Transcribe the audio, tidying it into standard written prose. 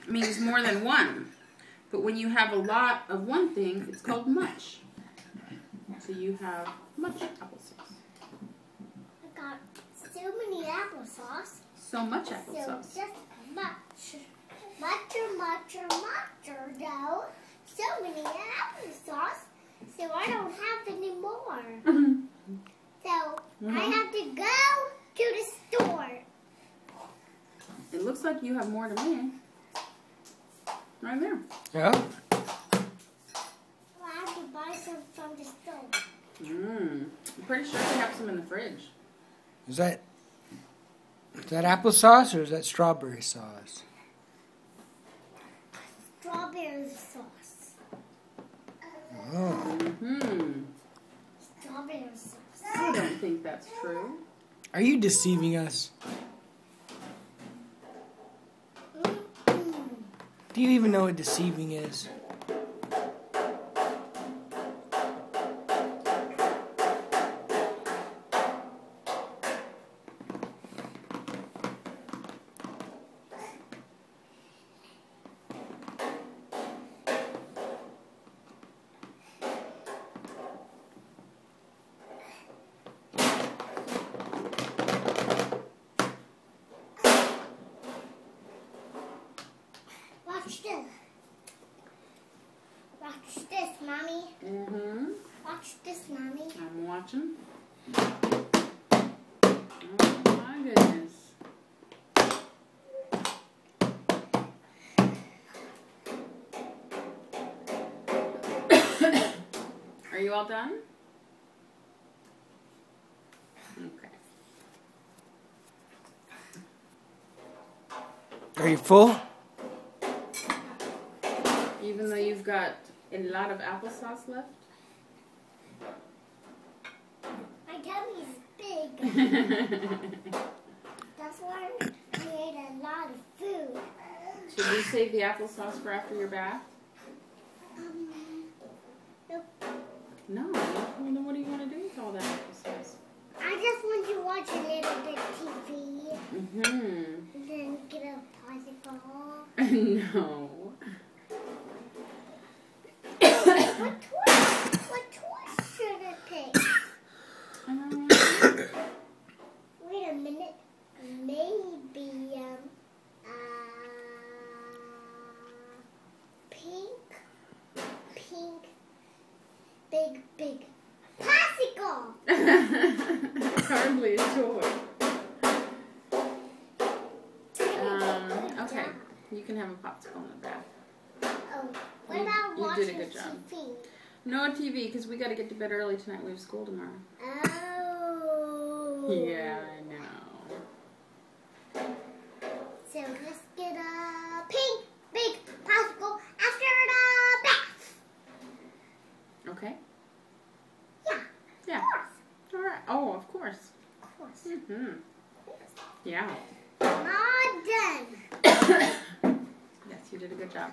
means more than one. But when you have a lot of one thing, it's called much. So you have much applesauce. I got so many applesauce. So much applesauce. So just much. Mucher, though. So many applesauce. So I don't have any more. So I have to go to the store. It looks like you have more to me. Right there. Yeah? Well, I have to buy some from the store. I'm pretty sure they have some in the fridge. Is that applesauce or is that strawberry sauce? Strawberry sauce. Oh. Strawberry sauce. I don't think that's true. Are you deceiving us? Do you even know what deceiving is? Watch this. Watch this, Mommy. Watch this, Mommy. I'm watching. Oh my goodness. Are you all done? Okay. Are you full? Even though you've got a lot of applesauce left? My tummy's big. That's why I ate a lot of food. Should we save the applesauce for after your bath? Nope. No. Well, then what do you want to do with all that applesauce? I just want to watch a little bit TV. And then get a popsicle. No. What toy should I pick? Wait a minute. Maybe pink, big popsicle. Hardly a toy. Okay, you can have a popsicle in the bath. Oh, what about You watching did a good job. TV? No TV, because we got to get to bed early tonight. We have school tomorrow. Oh. Yeah, I know. So let's get a big popsicle after the bath. Okay? Yeah. Yeah. Of course. All right. Oh, of course. Of course. Yeah. Not done. Yes, you did a good job.